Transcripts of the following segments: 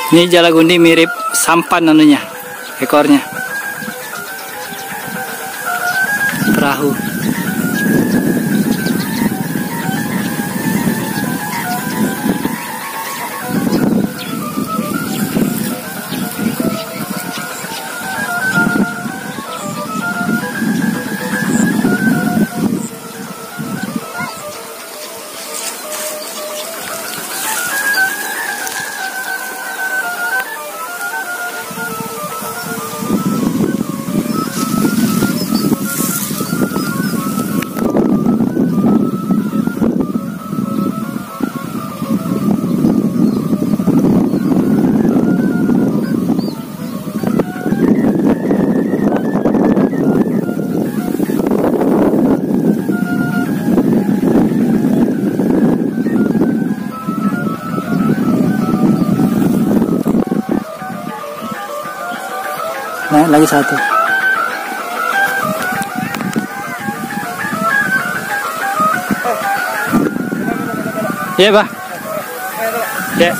Ini jalagundi mirip sampan anunya, ekornya. Perahu. Naik lagi satu. Iya, Pak. Ya.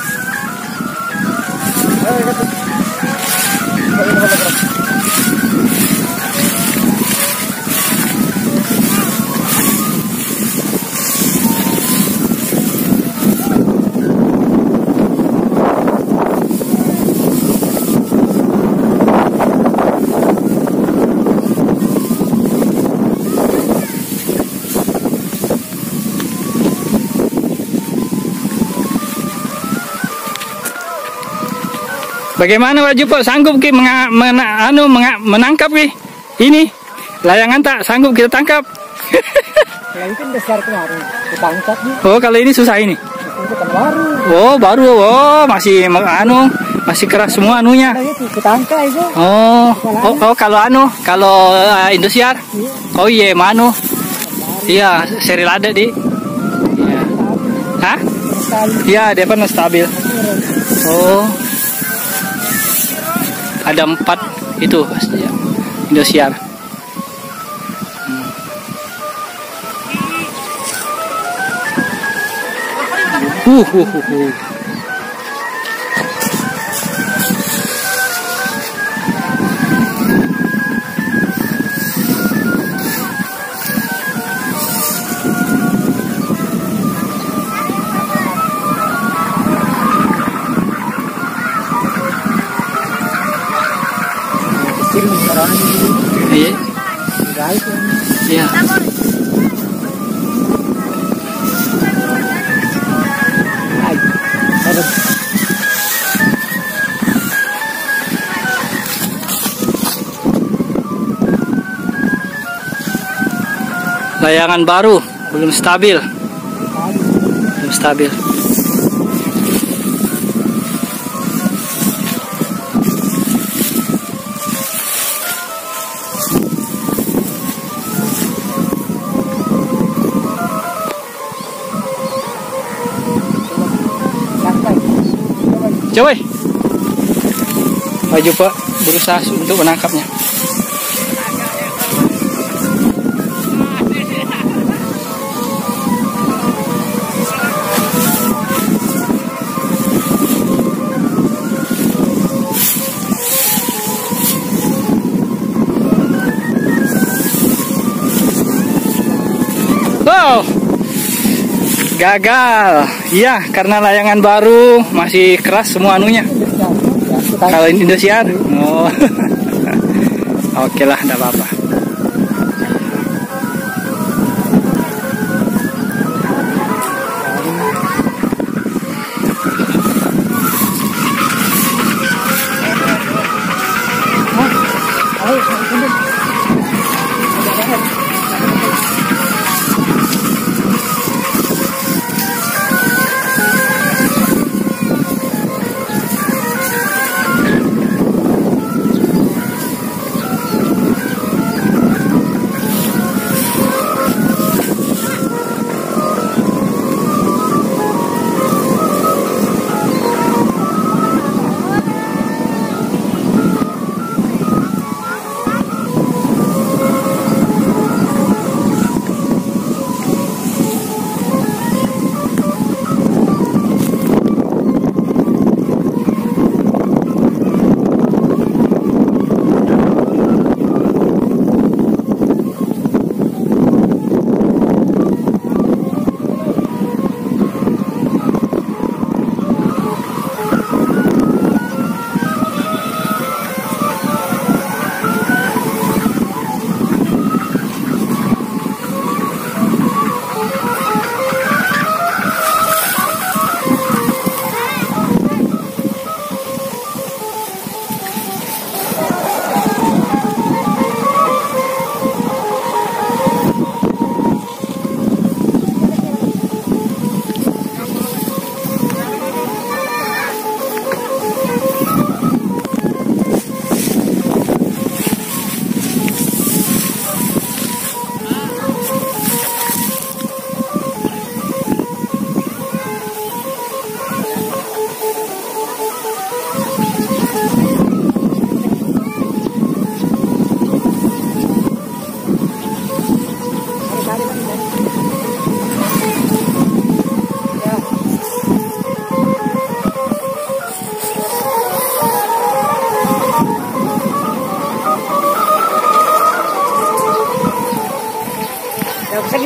Bagaimana Pak Jupo, sanggup ki menangkap ki? Ini layangan tak sanggup kita tangkap. Kalau itu besar kemarin, ditangkap nih. Oh, kalau ini susah ini. Itu kan baru. Oh, baru. Oh, masih keras semua anunya. Nah, itu ketangkap itu. Oh, kalau Indosiar. Iya. Oh iya, iya, seri lada di. Iya. Hah? Iya, dia pernah stabil. Oh. Ada 4 itu pasti ya. Indosiar. Iya. Iya. Layangan baru, belum stabil. Belum stabil. Coba, Pak Jupo berusaha untuk menangkapnya. Wow, gagal. Iya, karena layangan baru masih keras semua anunya. Kalau Indosiar, oh. Oke lah, enggak apa-apa.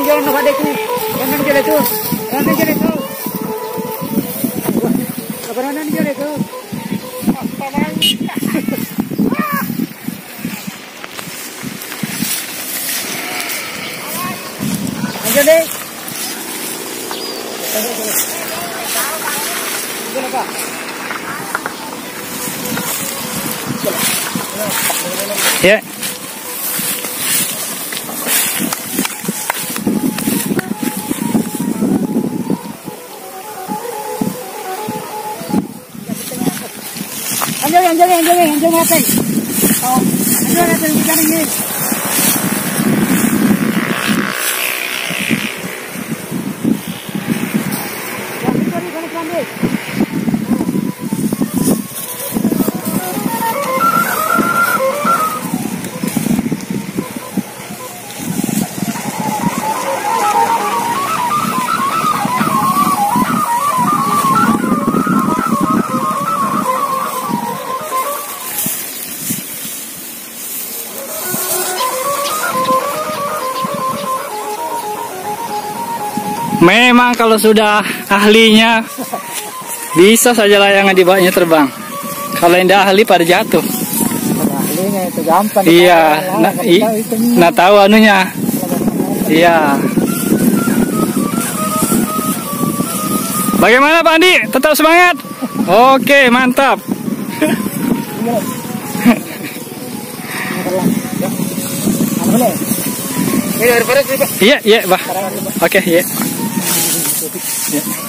jalan nak adekku. Kanan jalan tu. Kanan jalan tu. Kanan jalan tu. Lanjut deh. Jalan apa? Ya. Anjing ngapain? Oh, anjing ngapain bicara ini? Memang kalau sudah ahlinya bisa saja layangan dibawanya terbang. Kalau yang tidak ahli pada jatuh. Ahlinya itu gampang. Iya, nah tahu anunya. Iya. Bagaimana Pak Andi? Tetap semangat? Oke, mantap. Iya, iya, Bah. Oke, iya. Yeah.